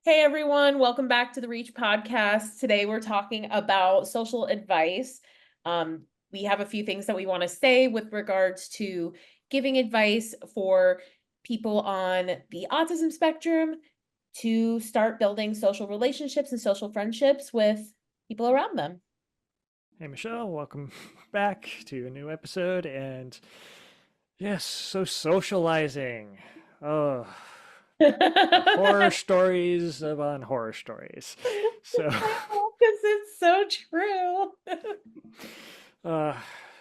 Hey everyone, welcome back to the Reach podcast. Today we're talking about social advice. We have a few things that we want to say with regards to giving advice for people on the autism spectrum to start building social relationships and social friendships with people around them. Hey, Michelle, welcome back to a new episode. And yes, so socializing. Oh, the horror stories upon horror stories. So, Because it's so true. uh,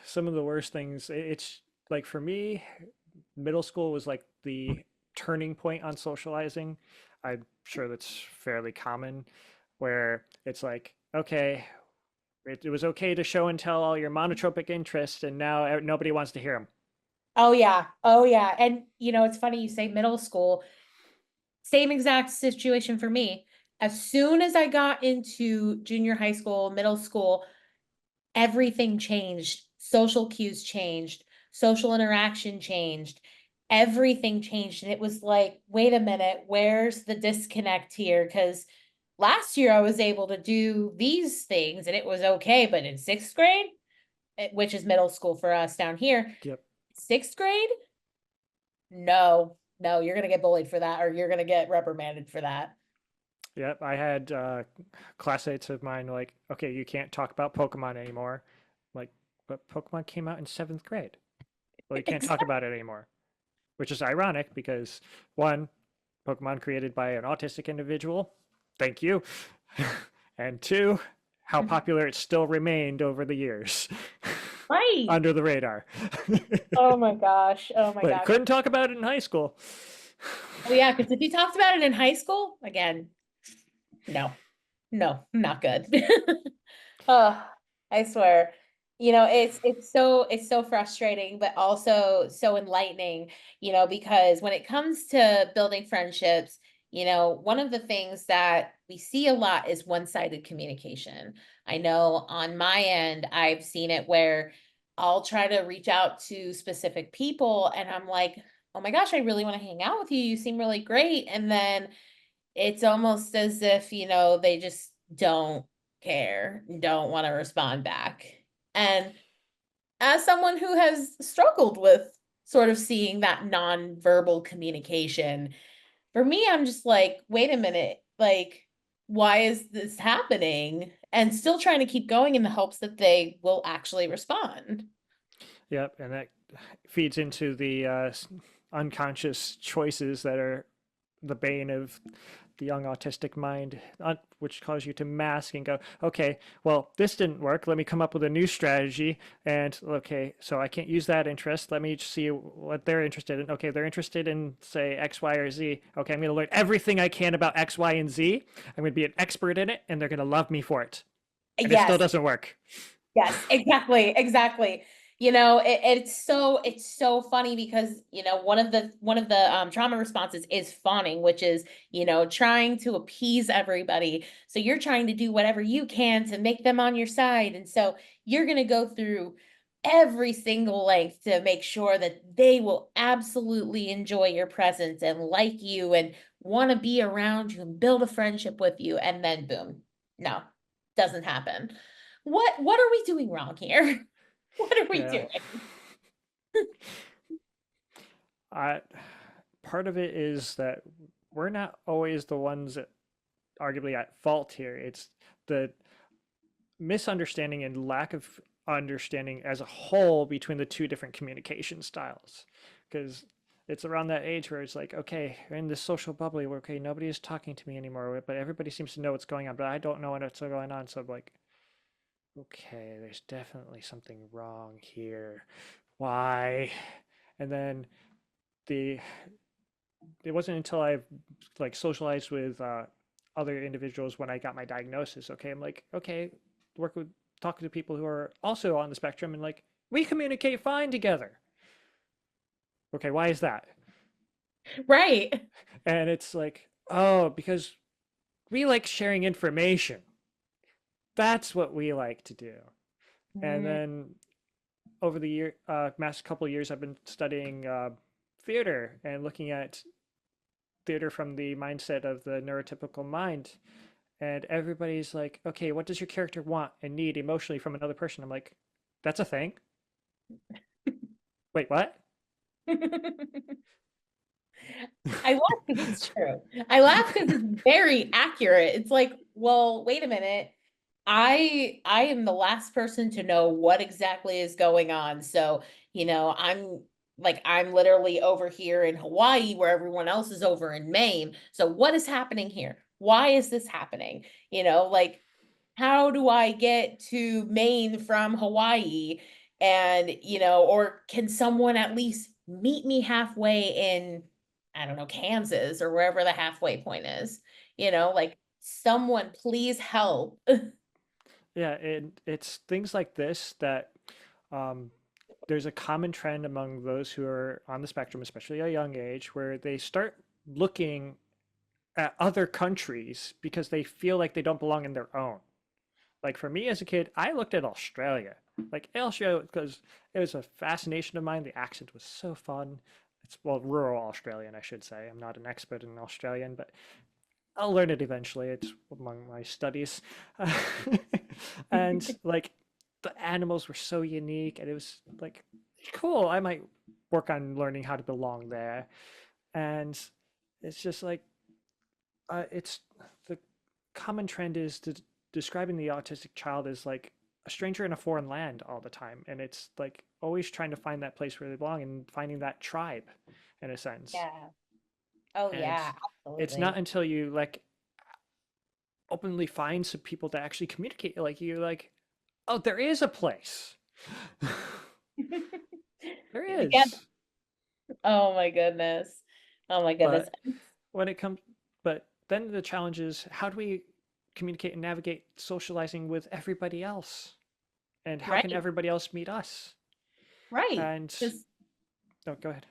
some of the worst things, it's like for me, middle school was like the turning point on socializing. I'm sure that's fairly common, where it's like, okay, it was okay to show and tell all your monotropic interests, and now nobody wants to hear them. Oh yeah. Oh yeah. And it's funny you say middle school. Same exact situation for me. As soon as I got into junior high school, middle school, everything changed. Social cues changed, social interaction changed, everything changed. And it was like, wait a minute, where's the disconnect here? Because last year I was able to do these things and it was okay. But in sixth grade, which is middle school for us down here, Yep. sixth grade, no, no, you're going to get bullied for that or you're going to get reprimanded for that. Yep. I had classmates of mine like, okay, you can't talk about Pokemon anymore. Like, but Pokemon came out in seventh grade. Well, you can't talk about it anymore, which is ironic because one, Pokemon created by an autistic individual. Thank you. And two, how popular it still remained over the years Right. under the radar. Oh my gosh. Oh my But gosh. couldn't talk about it in high school. Oh yeah, because if you talked about it in high school, again, no, no, not good. Oh, I swear. It's so frustrating, but also so enlightening, because when it comes to building friendships, one of the things that we see a lot is one-sided communication. I know on my end, I've seen it where I'll try to reach out to specific people and I'm like, oh my gosh, I really want to hang out with you. You seem really great. And then it's almost as if, they just don't care, don't want to respond back. And as someone who has struggled with sort of seeing that nonverbal communication, for me, I'm just like, wait a minute, like, why is this happening? And still trying to keep going in the hopes that they will actually respond. Yep, and that feeds into the unconscious choices that are the bane of the young autistic mind, which cause you to mask and go, okay, well, this didn't work. Let me come up with a new strategy. And okay, so I can't use that interest. Let me see what they're interested in. Okay, they're interested in, say, X, Y, or Z. Okay, I'm going to learn everything I can about X, Y, and Z. I'm going to be an expert in it, and they're going to love me for it. And it still Yes, doesn't work. yes, exactly, exactly. It's so funny because one of the trauma responses is fawning, which is trying to appease everybody. So you're trying to do whatever you can to make them on your side, and so you're gonna go through every single length to make sure that they will absolutely enjoy your presence and like you and want to be around you and build a friendship with you, and then boom, no, doesn't happen. What are we doing wrong here? What are we Yeah. doing? I, part of it is that we're not always the ones that arguably at fault here. It's the misunderstanding and lack of understanding as a whole between the two different communication styles. Because it's around that age where it's like, okay, we're in this social bubble where, okay, nobody is talking to me anymore, but everybody seems to know what's going on, but I don't know what's going on. So I'm like, okay, there's definitely something wrong here. Why? And then the it wasn't until I've like socialized with other individuals when I got my diagnosis. Okay, I'm like, okay, work with talking to people who are also on the spectrum, and like we communicate fine together. Okay, why is that? Right. And it's like, oh, because we like sharing information. That's what we like to do. And Mm, then over the last couple of years, I've been studying theater and looking at theater from the mindset of the neurotypical mind, and everybody's like, okay, what does your character want and need emotionally from another person? I'm like, that's a thing. Wait, what? I laugh because it's true. I laugh because it's very accurate. It's like, well, wait a minute. I am the last person to know what exactly is going on. So, I'm literally over here in Hawaii where everyone else is over in Maine. So what is happening here? Why is this happening? How do I get to Maine from Hawaii? And, or can someone at least meet me halfway in, I don't know, Kansas or wherever the halfway point is? Someone please help. Yeah, and it's things like this that um, there's a common trend among those who are on the spectrum, especially at a young age, where they start looking at other countries because they feel like they don't belong in their own. Like for me as a kid, I looked at Australia. Like Australia, because it was a fascination of mine. The accent was so fun. It's, well, rural Australian, I should say. I'm not an expert in Australian, but I'll learn it eventually. It's among my studies. And like the animals were so unique, and it was like cool. I might work on learning how to belong there. And it's just like it's the common trend is to describing the autistic child as like a stranger in a foreign land all the time, and it's like always trying to find that place where they belong and finding that tribe, in a sense. Yeah. Oh And yeah, it's not absolutely. until you like openly find some people to actually communicate like you like, oh, there is a place. There Yeah. is. Oh my goodness. Oh my goodness. But when it comes, but then the challenge is how do we communicate and navigate socializing with everybody else? And how can Right. everybody else meet us? Right. And Because no, go ahead.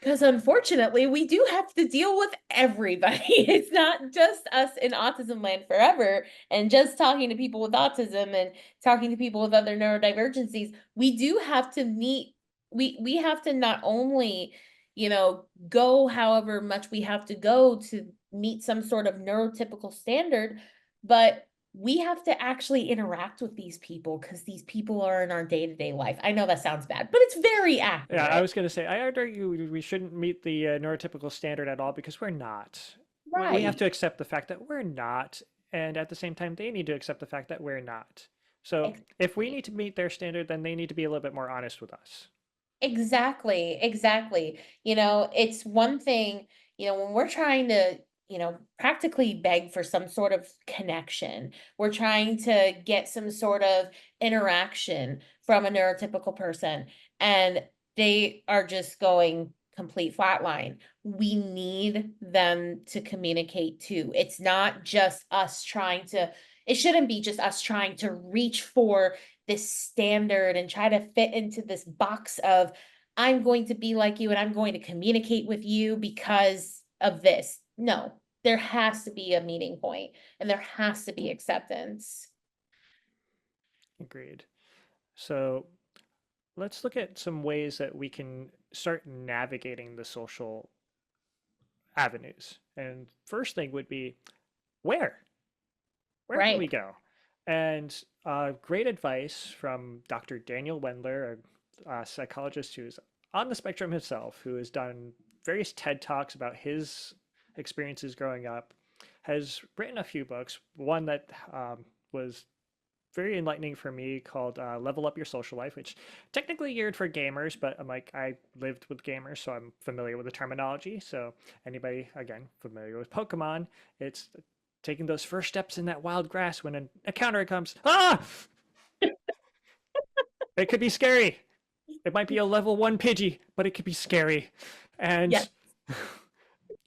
unfortunately, we do have to deal with everybody. It's not just us in autism land forever and just talking to people with autism and talking to people with other neurodivergencies. We do have to meet, we have to not only, go however much we have to go to meet some sort of neurotypical standard, but we have to actually interact with these people because these people are in our day-to-day life. I know that sounds bad, but it's very Yeah, I accurate. was going to say, I argue we shouldn't meet the neurotypical standard at all because we're not. We have Right. to accept the fact that we're not. And at the same time, they need to accept the fact that we're not. So if we Exactly. need to meet their standard, then they need to be a little bit more honest with us. Exactly. Exactly. It's one thing, when we're trying to, practically beg for some sort of connection, we're trying to get some sort of interaction from a neurotypical person, and they are just going complete flatline. We need them to communicate too. It's not just us trying to, it shouldn't be just us trying to reach for this standard and try to fit into this box of I'm going to be like you and I'm going to communicate with you because of this. No, there has to be a meeting point and there has to be acceptance. Agreed. So let's look at some ways that we can start navigating the social avenues. And first thing would be where? Where can we Right. go? And great advice from Dr. Daniel Wendler, a psychologist who's on the spectrum himself, who has done various TED Talks about his experiences growing up, has written a few books. One that was very enlightening for me called Level Up Your Social Life, which technically geared for gamers, but I'm like, I lived with gamers, so I'm familiar with the terminology. So anybody, again, familiar with Pokemon, it's taking those first steps in that wild grass when an encounter comes. Ah! It could be scary. It might be a level 1 Pidgey, but it could be scary. Yeah, And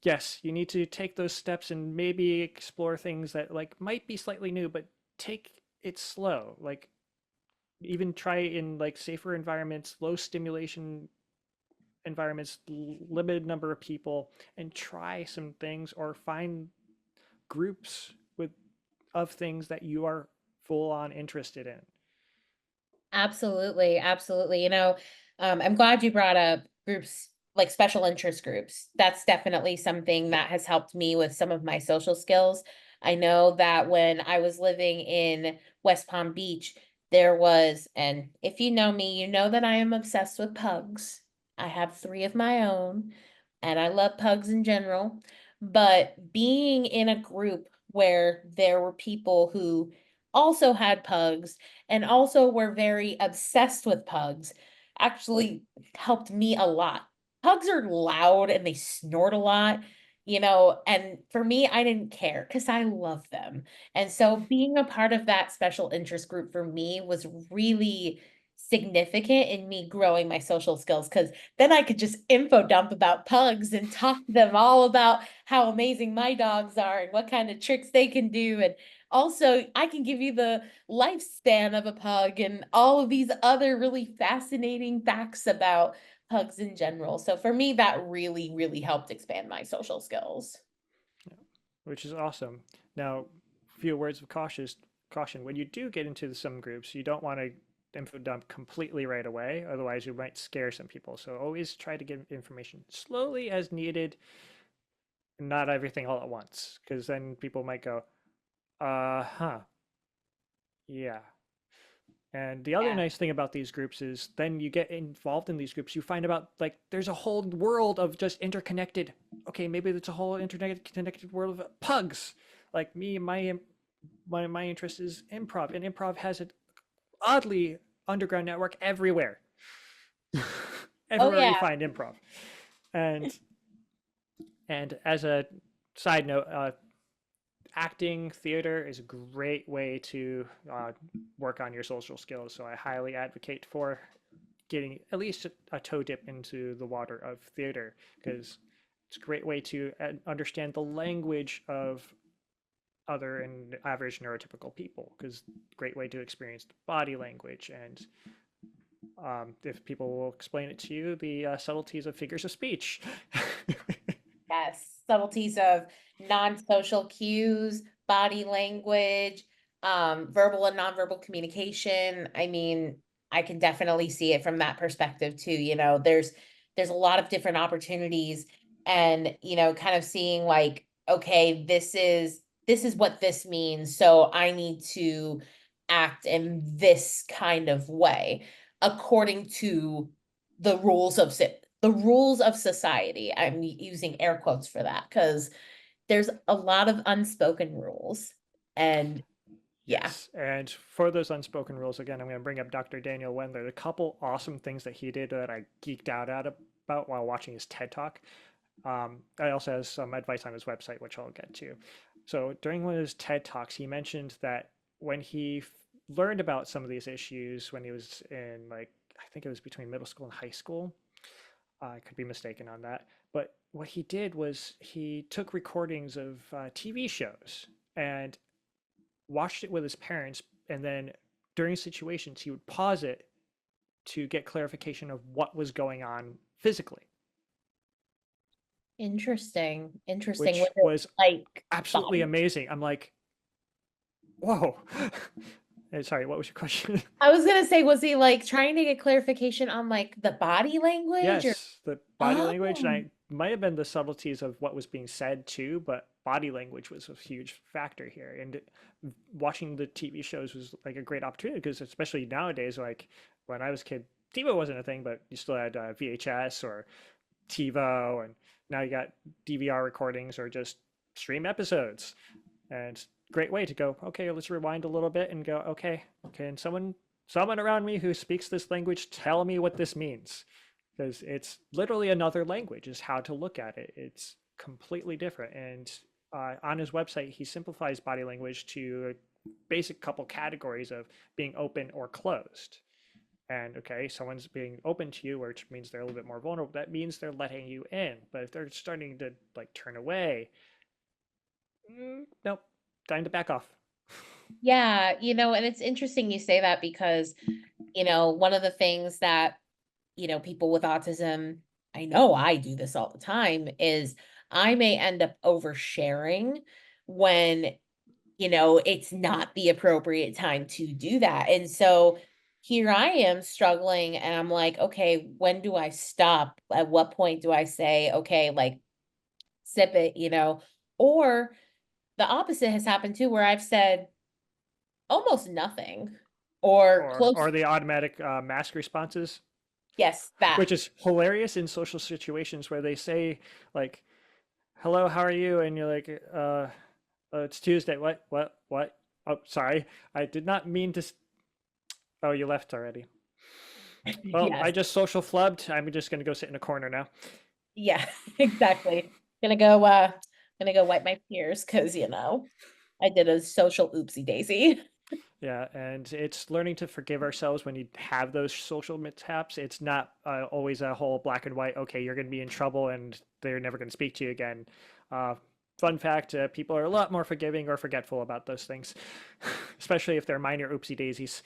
yes, you need to take those steps and maybe explore things that like might be slightly new, but take it slow. Like even try in like safer environments, low stimulation environments, limited number of people, and try some things or find groups with of things that you are full on interested in. absolutely. Absolutely. I'm glad you brought up groups like special interest groups. That's definitely something that has helped me with some of my social skills. I know that when I was living in West Palm Beach, there was, and if you know me, you know that I am obsessed with pugs. I have three of my own, and I love pugs in general. But being in a group where there were people who also had pugs and also were very obsessed with pugs actually helped me a lot. Pugs are loud and they snort a lot, and for me, I didn't care because I love them. And so being a part of that special interest group for me was really significant in me growing my social skills because then I could just info dump about pugs and talk to them all about how amazing my dogs are and what kind of tricks they can do. And also, I can give you the lifespan of a pug and all of these other really fascinating facts about pugs in general. So for me, that really, really helped expand my social skills. which is awesome. Now, few words of caution. When you do get into some groups, you don't want to info dump completely right away, otherwise you might scare some people. So always try to get information slowly as needed, not everything all at once, because then people might go, huh, yeah. And the other Yeah. nice thing about these groups is then you get involved in these groups, you find about like there's a whole world of just interconnected. Okay, maybe it's a whole interconnected world of pugs. Like me, my interest is improv, and improv has an oddly underground network everywhere. Oh, Everywhere you yeah. find improv, and as a side note, acting theater is a great way to work on your social skills. So I highly advocate for getting at least a toe dip into the water of theater because it's a great way to understand the language of other and average neurotypical people because great way to experience the body language and if people will explain it to you, the subtleties of figures of speech. Yes, subtleties of non-social cues, body language, verbal and nonverbal communication. I mean, I can definitely see it from that perspective too. There's a lot of different opportunities and, kind of seeing like, okay, this is what this means. So I need to act in this kind of way according to the rules of society. I'm using air quotes for that because there's a lot of unspoken rules. And yeah. Yes, and for those unspoken rules, again, I'm going to bring up Dr. Daniel Wendler. A couple awesome things that he did that I geeked out at about while watching his TED Talk. I also has some advice on his website, which I'll get to. So during one of his TED Talks, he mentioned that when he learned about some of these issues when he was in like I think it was between middle school and high school. I could be mistaken on that. But what he did was he took recordings of TV shows and watched it with his parents, and then during situations he would pause it to get clarification of what was going on physically, Interesting. Interesting. which Was it was like absolutely body? amazing. I'm like, whoa. Sorry, what was your question? I was gonna say, was he like trying to get clarification on like the body language or Yes, the body language, and oh, I might have been the subtleties of what was being said too, but body language was a huge factor here. And watching the TV shows was like a great opportunity because, especially nowadays, like when I was a kid, TiVo wasn't a thing, but you still had VHS or TiVo, and now you got DVR recordings or just stream episodes. And great way to go, okay, let's rewind a little bit and go, okay, can someone around me who speaks this language tell me what this means? Because it's literally another language is how to look at it. It's completely different. And on his website, he simplifies body language to a basic couple categories of being open or closed. And okay, someone's being open to you, which means they're a little bit more vulnerable. That means they're letting you in. But if they're starting to like turn away, nope, time to back off. yeah, and it's interesting you say that because, one of the things that, people with autism, I know I do this all the time, is I may end up oversharing when, it's not the appropriate time to do that. And so here I am struggling and I'm like, okay, when do I stop? At what point do I say, okay, like sip it, Or the opposite has happened too, where I've said almost nothing or close. Or the automatic mask responses, Yes, that. which is hilarious in social situations where they say like, "Hello, how are you?" and you're like, it's Tuesday. What? Oh, sorry, I did not mean to. Oh, you left already. Well, I Yes. just social flubbed. I'm just gonna go sit in a corner now. Yeah, exactly. Gonna go wipe my tears because I did a social oopsie daisy. Yeah, and it's learning to forgive ourselves when you have those social mishaps. It's not always a whole black and white, okay, you're going to be in trouble and they're never going to speak to you again. Uh, Fun fact, people are a lot more forgiving or forgetful about those things, especially if they're minor oopsie daisies.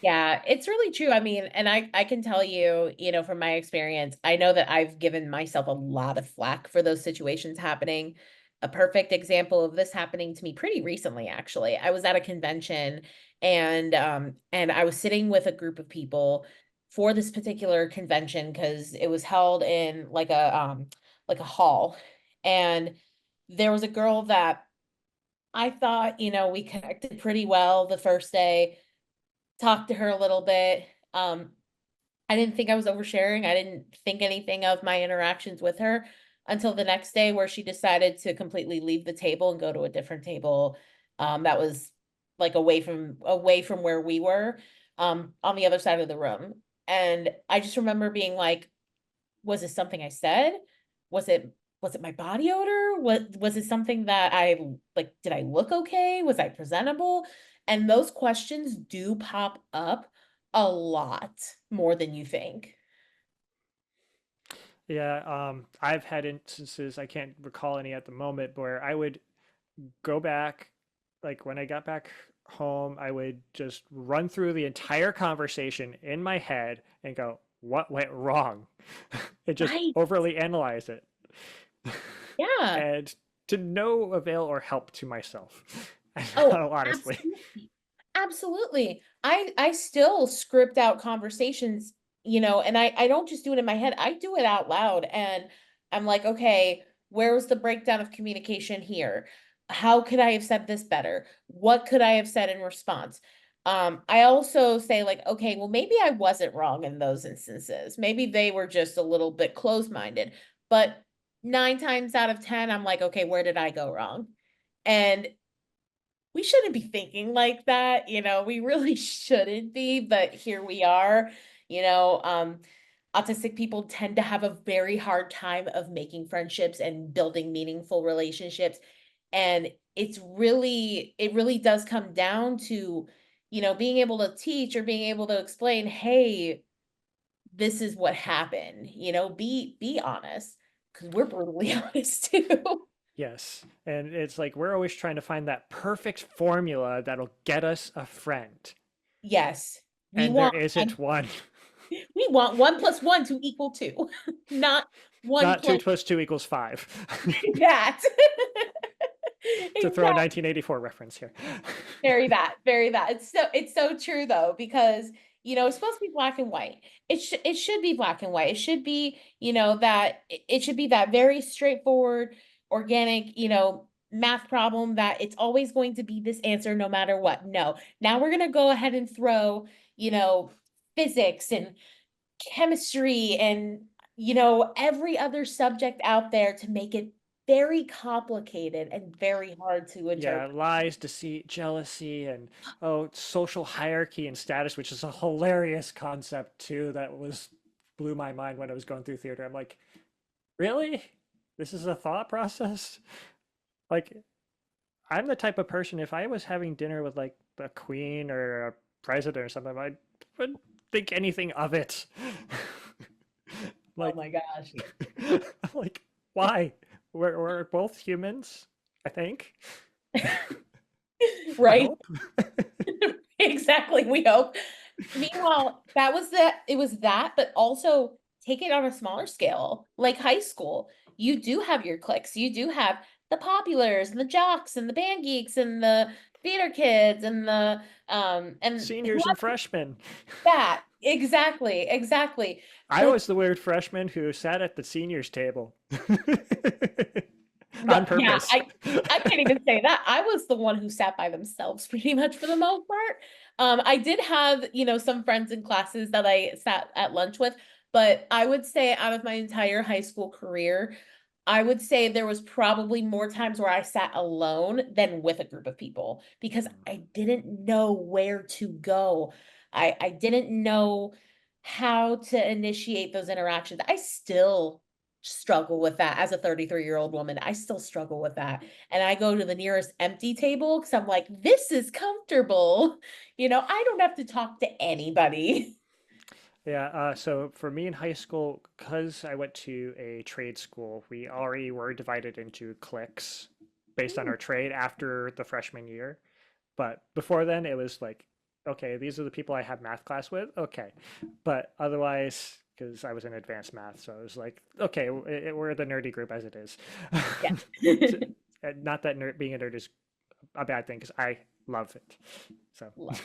Yeah, it's really true. I mean, and I can tell you, from my experience, I know that I've given myself a lot of flack for those situations happening. A perfect example of this happening to me pretty recently, actually. I was at a convention and I was sitting with a group of people for this particular convention because it was held in like a hall. And there was a girl that I thought, we connected pretty well the first day, talked to her a little bit. I didn't think I was oversharing. I didn't think anything of my interactions with her until the next day where she decided to completely leave the table and go to a different table. That was like away from where we were, on the other side of the room. And I just remember being like, was this something I said? Was it was it my body odor? What was it something that I like, did I look okay? Was I presentable? And those questions do pop up a lot more than you think. Yeah, I've had instances, I can't recall any at the moment, where I would go back, like when I got back home, I would just run through the entire conversation in my head and go, what went wrong? And just Right. overly analyze it. Yeah. And to no avail or help to myself, Oh, honestly. absolutely. Absolutely. I still script out conversations, and I don't just do it in my head. I do it out loud and I'm like, okay, where was the breakdown of communication here? How could I have said this better? What could I have said in response? I also say like, okay, well, maybe I wasn't wrong in those instances. Maybe they were just a little bit closed-minded, but 9 times out of 10, I'm like, okay, where did I go wrong? And we shouldn't be thinking like that, we really shouldn't be, but here we are. You know, um, Autistic people tend to have a very hard time of making friendships and building meaningful relationships. And it really does come down to, being able to teach or being able to explain, hey, this is what happened, be honest, because we're brutally honest too. Yes. And it's like we're always trying to find that perfect formula that'll get us a friend. Yes. We And there want isn't one. We want 1 plus 1 to equal 2, not 1 Not 2 plus plus 2 equals 5. that. To throw a Exactly. 1984 reference here. Very that. It's so true though, because, it's supposed to be black and white. It should be black and white. It should be, that it should be that very straightforward, organic, math problem that it's always going to be this answer no matter what. No. Now we're gonna go ahead and throw, physics and chemistry and every other subject out there to make it very complicated and very hard to Yeah, interpret. lies, deceit, jealousy, and oh, social hierarchy and status, which is a hilarious concept too. That was blew my mind when I was going through theater. I'm like, really? This is a thought process? Like, I'm the type of person, if I was having dinner with like a queen or a president or something, I wouldn't think anything of it. Oh Like, my gosh. like, why? We're both humans, I think. I Right. hope. Exactly. We hope. Meanwhile, it was that, but also take it on a smaller scale, like high school. You do have your cliques. You do have the populars and the jocks and the band geeks and the theater kids and the and Seniors and freshmen. that exactly. I So was the weird freshman who sat at the seniors table no, on yeah, purpose. I can't even say that. I was the one who sat by themselves pretty much for the most part. I did have, some friends in classes that I sat at lunch with, but I would say out of my entire high school career, I would say there was probably more times where I sat alone than with a group of people because I didn't know where to go. I didn't know how to initiate those interactions. I still struggle with that as a 33-year-old woman. I still struggle with that. And I go to the nearest empty table because I'm like, this is comfortable. I don't have to talk to anybody. Yeah, so for me in high school, because I went to a trade school, we already were divided into cliques based on our trade after the freshman year. But before then, it was like, okay, these are the people I have math class with. Okay. But otherwise, because I was in advanced math, so I was like, okay, we're the nerdy group as it is. Yeah. So, and not that being a nerd is a bad thing, because I love it. So, Love.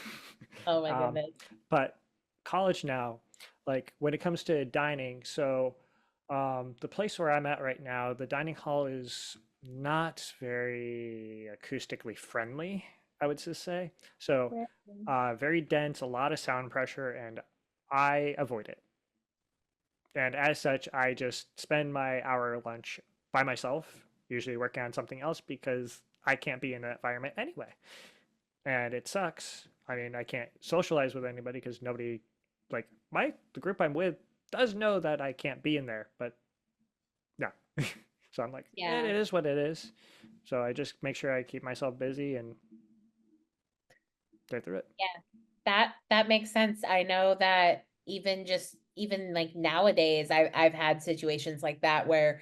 Oh my um, goodness. but college now, like when it comes to dining, so the place where I'm at right now, the dining hall is not very acoustically friendly, I would just say. So very dense, a lot of sound pressure, and I avoid it. And as such, I just spend my hour lunch by myself, usually working on something else because I can't be in that environment anyway. And it sucks. I mean, I can't socialize with anybody because nobody, like the group I'm with does know that I can't be in there, but no. So I'm like, it Yeah. is what it is. So I just make sure I keep myself busy and get through it. Yeah. That makes sense. I know that even like nowadays, I've had situations like that where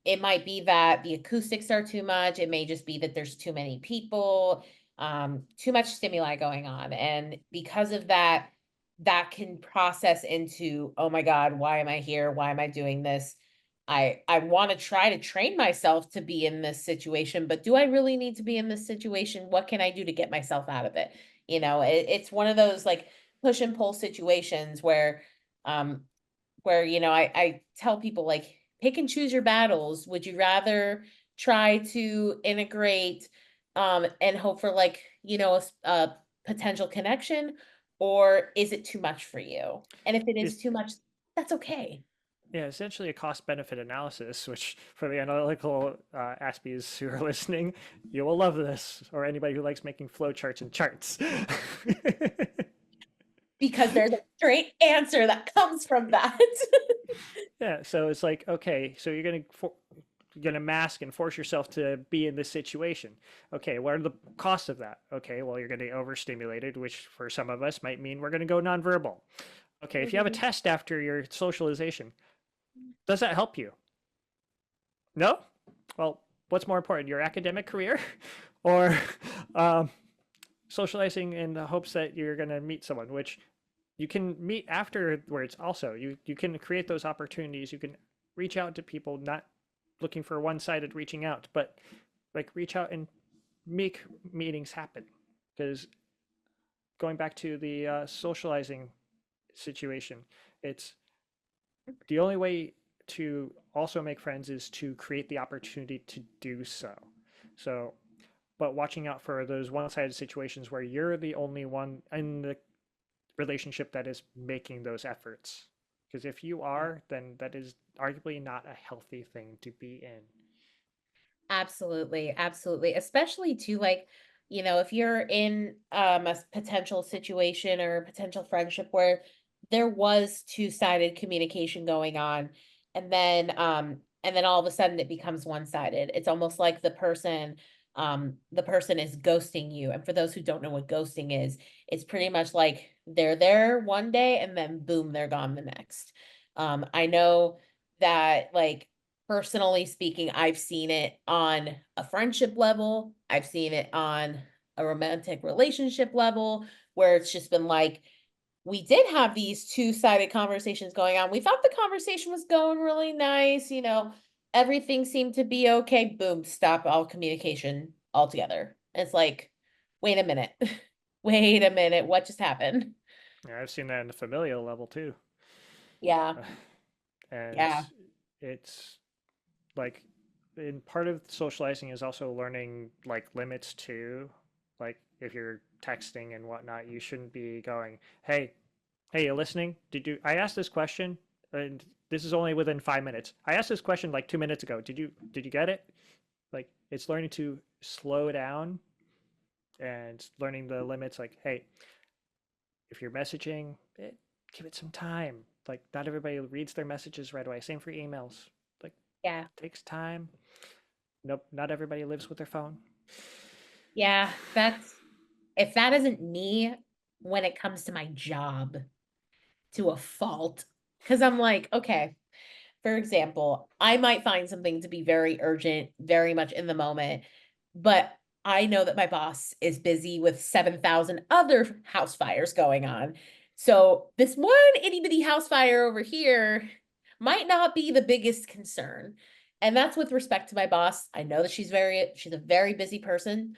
it might be that the acoustics are too much. It may just be that there's too many people, too much stimuli going on. And because of that, that can process into, oh my God, why am I here? Why am I doing this? I want to try to train myself to be in this situation, but do I really need to be in this situation? What can I do to get myself out of it? It's one of those like push and pull situations um, where, I tell people like, pick and choose your battles. Would you rather try to integrate, and hope for like, a potential connection, or is it too much for you? And if it is It's too much, that's okay. yeah, essentially a cost benefit analysis, which for the analytical Aspies who are listening, you will love this, or anybody who likes making flow charts and charts. Because there's a straight answer that comes from that. Yeah, so it's like, okay, so you're gonna mask and force yourself to be in this situation. Okay, what are the costs of that? Okay, well, you're gonna be overstimulated, which for some of us might mean we're gonna go nonverbal. Okay, if you have a Mhm. test after your socialization, does that help you? No? Well, what's more important, your academic career or um, socializing in the hopes that you're going to meet someone, which you can meet afterwards also. You can create those opportunities. You can reach out to people, not looking for one-sided reaching out, but like reach out and make meetings happen. Because going back to the socializing situation, it's the only way to also make friends is to create the opportunity to do so. So, but watching out for those one-sided situations where you're the only one in the relationship that is making those efforts. Because if you are, then that is arguably not a healthy thing to be in. Absolutely, absolutely. Especially to like, if you're in a potential situation or potential friendship where there was two-sided communication going on, and then all of a sudden it becomes one-sided. It's almost like the person is ghosting you. And for those who don't know what ghosting is, it's pretty much like they're there one day and then boom, they're gone the next. I know that like personally speaking, I've seen it on a friendship level. I've seen it on a romantic relationship level where it's just been like, we did have these two-sided conversations going on. We thought the conversation was going really nice, everything seemed to be okay. Boom, stop all communication altogether. It's like, wait a minute. Wait a minute, what just happened? Yeah, I've seen that in the familial level too. Yeah, And yeah, it's like, in part of socializing is also learning like limits too. Like if you're texting and whatnot, you shouldn't be going, hey, you listening? I asked this question and this is only within 5 minutes. I asked this question like 2 minutes ago. Did you get it? Like it's learning to slow down and learning the limits. Like, hey, if you're messaging, give it some time. Like not everybody reads their messages right away. Same for emails. Like yeah, takes time. Nope, not everybody lives with their phone. yeah. That's if that isn't me when it comes to my job to a fault. Cause I'm like, okay, for example, I might find something to be very urgent, very much in the moment, but I know that my boss is busy with 7,000 other house fires going on. So this one itty bitty house fire over here might not be the biggest concern. And that's with respect to my boss. I know that she's a very busy person,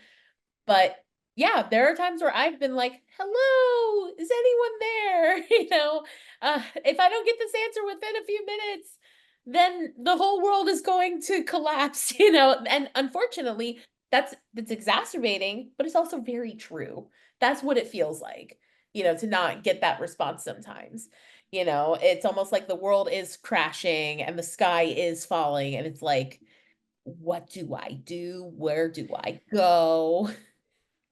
but yeah, there are times where I've been like, hello, is anyone there? If I don't get this answer within a few minutes, then the whole world is going to collapse, and unfortunately, that's exacerbating, but it's also very true. That's what it feels like, to not get that response sometimes. It's almost like the world is crashing and the sky is falling, and it's like, what do I do? Where do I go?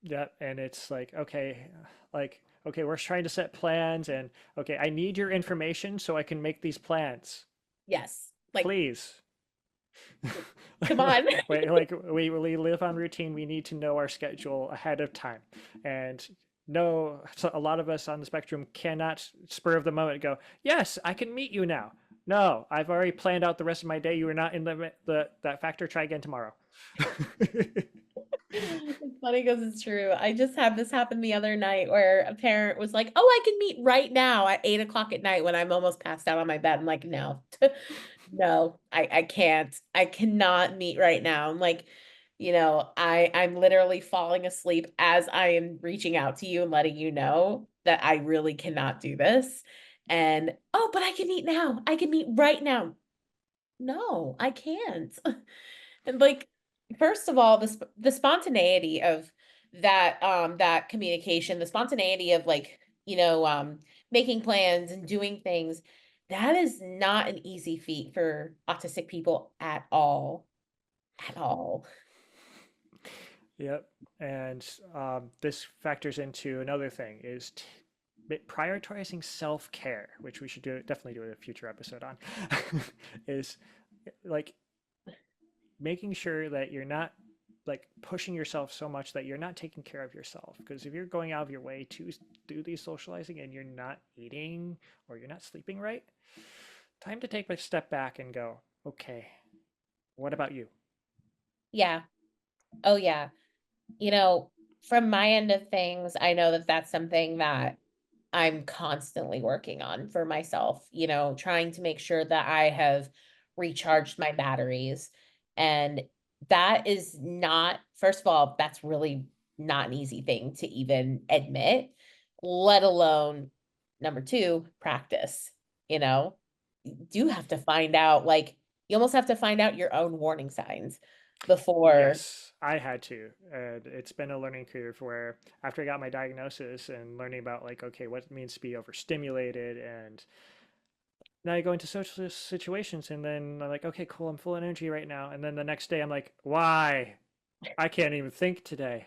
Yeah, and it's like okay, we're trying to set plans, and okay, I need your information so I can make these plans. Yes. Like, Please. come on. We live on routine. We need to know our schedule ahead of time, and no, so a lot of us on the spectrum cannot spur of the moment go, yes, I can meet you now. No, I've already planned out the rest of my day. You are not in the that factor. Try again tomorrow. It's funny because it's true. I just had this happen the other night where a parent was like, "Oh, I can meet right now at 8 o'clock at night," when I'm almost passed out on my bed. I'm like, "No, no, I can't. I cannot meet right now." I'm like, I'm literally falling asleep as I am reaching out to you and letting you know that I really cannot do this. And oh, but I can meet now. I can meet right now. No, I can't. And like, first of all, the spontaneity of that communication, the spontaneity of like, making plans and doing things, that is not an easy feat for autistic people at all. At all. Yep. And this factors into another thing is prioritizing self-care, which we should definitely do a future episode on, is like making sure that you're not like pushing yourself so much that you're not taking care of yourself. Because if you're going out of your way to do these socializing and you're not eating or you're not sleeping right, time to take a step back and go, okay, what about you? Yeah. Oh yeah. You know, from my end of things, I know that that's something that I'm constantly working on for myself, trying to make sure that I have recharged my batteries. And that is not, first of all, that's really not an easy thing to even admit, let alone number two, practice. You know, you do have to find out, like, you almost have to find out your own warning signs before. Yes, I had to. And it's been a learning curve where after I got my diagnosis and learning about like, okay, what it means to be overstimulated, and now I go into social situations and then I'm like, okay, cool, I'm full of energy right now. And then the next day I'm like, why? I can't even think today.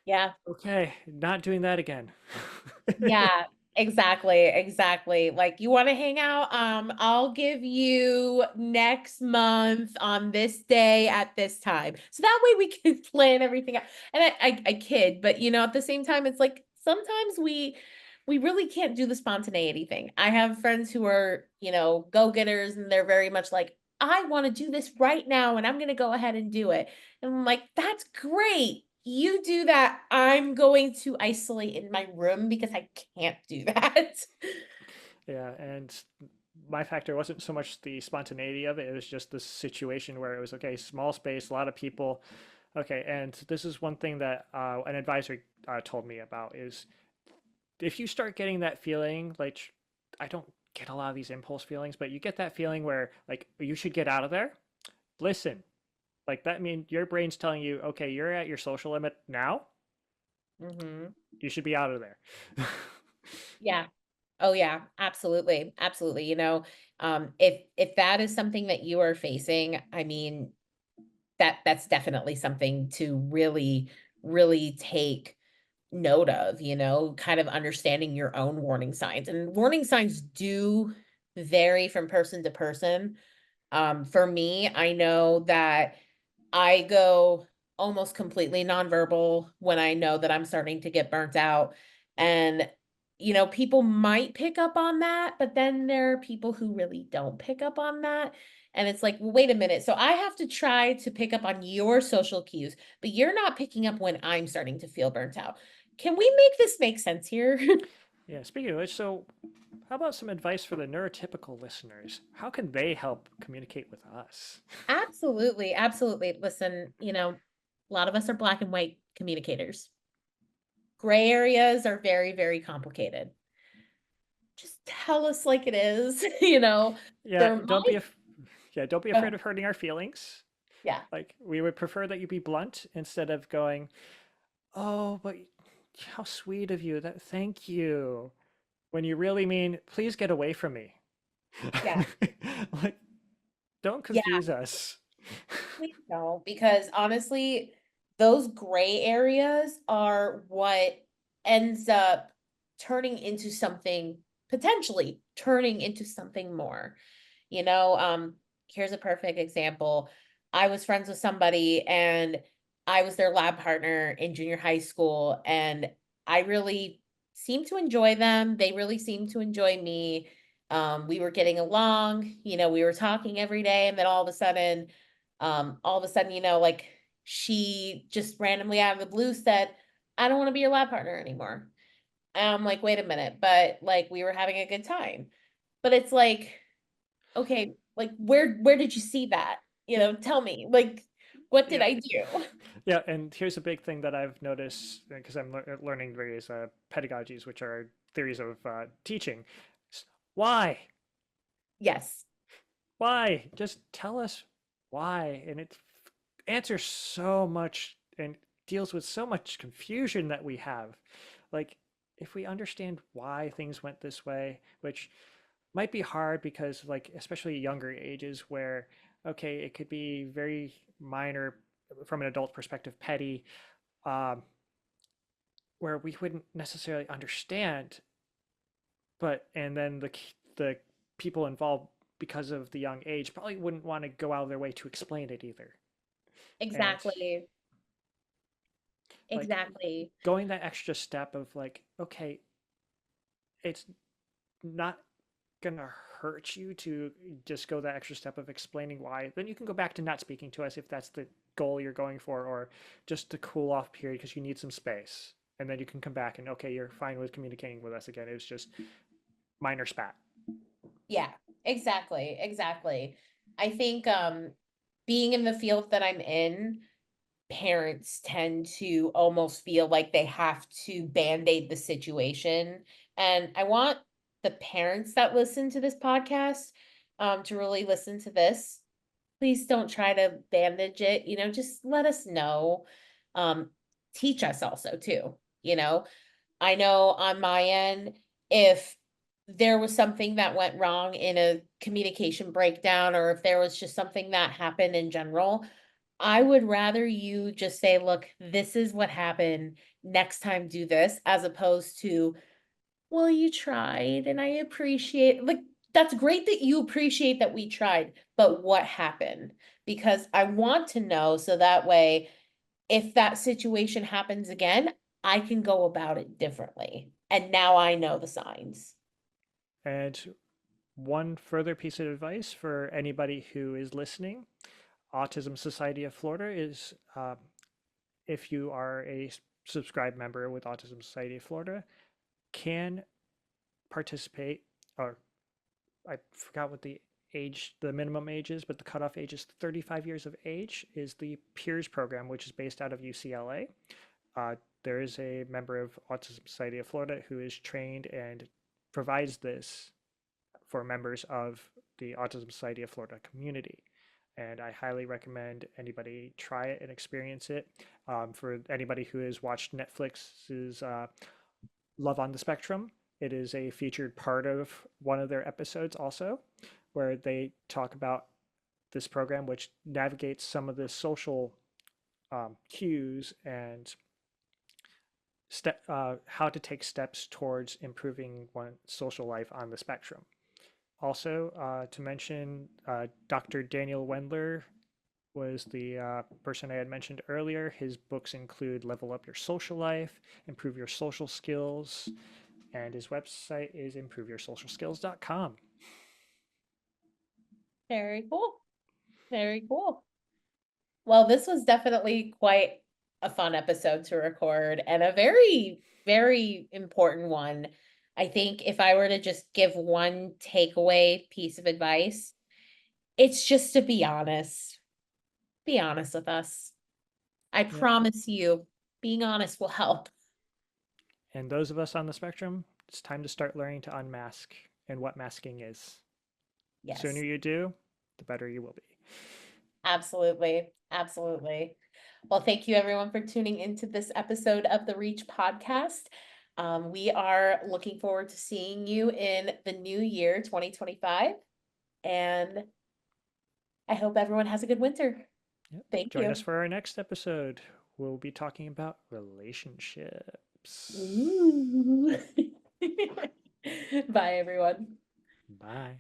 Yeah. Okay, not doing that again. Yeah, exactly, exactly. Like, you wanna hang out? I'll give you next month on this day at this time. So that way we can plan everything out. And I kid, but, at the same time, it's like, sometimes we really can't do the spontaneity thing. I have friends who are, go-getters, and they're very much like, "I wanna do this right now, and I'm gonna go ahead and do it." And I'm like, "That's great. You do that. I'm going to isolate in my room because I can't do that." Yeah, and my factor wasn't so much the spontaneity of it, it was just the situation where it was okay, small space, a lot of people. Okay, and this is one thing that an advisor told me about is if you start getting that feeling, like I don't get a lot of these impulse feelings, but you get that feeling where like you should get out of there. Listen, like that means your brain's telling you, okay, you're at your social limit now. Hmm. You should be out of there. Yeah. Oh yeah, absolutely. Absolutely. If that is something that you are facing, I mean, that's definitely something to really, really take note of, kind of understanding your own warning signs. And warning signs do vary from person to person. For me, I know that I go almost completely nonverbal when I know that I'm starting to get burnt out. And, people might pick up on that, but then there are people who really don't pick up on that. And it's like, well, wait a minute. So I have to try to pick up on your social cues, but you're not picking up when I'm starting to feel burnt out. Can we make this make sense here? Yeah, speaking of which, so how about some advice for the neurotypical listeners? How can they help communicate with us? Absolutely. Absolutely. Listen, a lot of us are black and white communicators. Gray areas are very, very complicated. Just tell us like it is, Yeah, there don't be might af- yeah, don't be go afraid ahead. of hurting our feelings. Yeah. Like we would prefer that you be blunt instead of going, "Oh, but how sweet of you. That thank you." When you really mean, "Please get away from me." Yeah. Like don't Yeah, confuse us. please don't, because honestly, those gray areas are what ends up turning into something potentially turning into something more. You know, um, Here's a perfect example. I was friends with somebody and I was their lab partner in junior high school, and I really seemed to enjoy them. They really seemed to enjoy me. We were getting along, we were talking every day, and then all of a sudden, like she just randomly out of the blue said, I don't want to be your lab partner anymore. And I'm like, wait a minute, but like we were having a good time. But it's like, okay, like where did you see that? Tell me. Like, what did Yeah. I do? Yeah, and here's a big thing that I've noticed because I'm learning various pedagogies, which are theories of teaching. Why? Yes. Why? Just tell us why. And it answers so much and deals with so much confusion that we have. Like, if we understand why things went this way, which might be hard because, like, especially younger ages where, okay, it could be very minor from an adult perspective, petty, um, where we wouldn't necessarily understand, but and then the people involved because of the young age probably wouldn't want to go out of their way to explain it either. And Exactly. like Exactly. going that extra step of like, okay, it's not gonna hurt you to just go that extra step of explaining why, then you can go back to not speaking to us if that's the goal you're going for, or just to cool off period because you need some space. And then you can come back and okay, you're fine with communicating with us again. It was just minor spat. Yeah, exactly. Exactly. I think being in the field that I'm in, parents tend to almost feel like they have to band-aid the situation. And I want the parents that listen to this podcast to really listen to this. Please don't try to bandage it, just let us know. Um, Teach us also too, you know. I know on my end, if there was something that went wrong in a communication breakdown, or if there was just something that happened in general, I would rather you just say, look, this is what happened. Next time, do this, as opposed to, well, you tried and I appreciate, like, that's great that you appreciate that we tried, but what happened? Because I want to know so that way, if that situation happens again, I can go about it differently. And now I know the signs. And one further piece of advice for anybody who is listening, Autism Society of Florida is if you are a subscribed member with Autism Society of Florida, can participate, or I forgot what the age, the minimum age is, but the cutoff age is 35 years of age, is the PEERS program, which is based out of UCLA. There is a member of Autism Society of Florida who is trained and provides this for members of the Autism Society of Florida community. And I highly recommend anybody try it and experience it. For anybody who has watched Netflix's Love on the Spectrum, it is a featured part of one of their episodes also, where they talk about this program, which navigates some of the social cues and how to take steps towards improving one's social life on the spectrum. Also, to mention, Dr. Daniel Wendler was the person I had mentioned earlier. His books include Level Up Your Social Life, Improve Your Social Skills, and his website is improveyoursocialskills.com. Very cool. Very cool. Well, this was definitely quite a fun episode to record and a very, very important one. I think if I were to just give one takeaway piece of advice, it's just to be honest. Be honest with us. I Yep. promise you, being honest will help. And those of us on the spectrum, it's time to start learning to unmask and what masking is. Yes. The sooner you do, the better you will be. Absolutely. Absolutely. Well, thank you everyone for tuning into this episode of the Reach podcast. We are looking forward to seeing you in the new year, 2025. And I hope everyone has a good winter. Yep. Thank Join you. us for our next episode. We'll be talking about relationships. Ooh. Bye, everyone. Bye.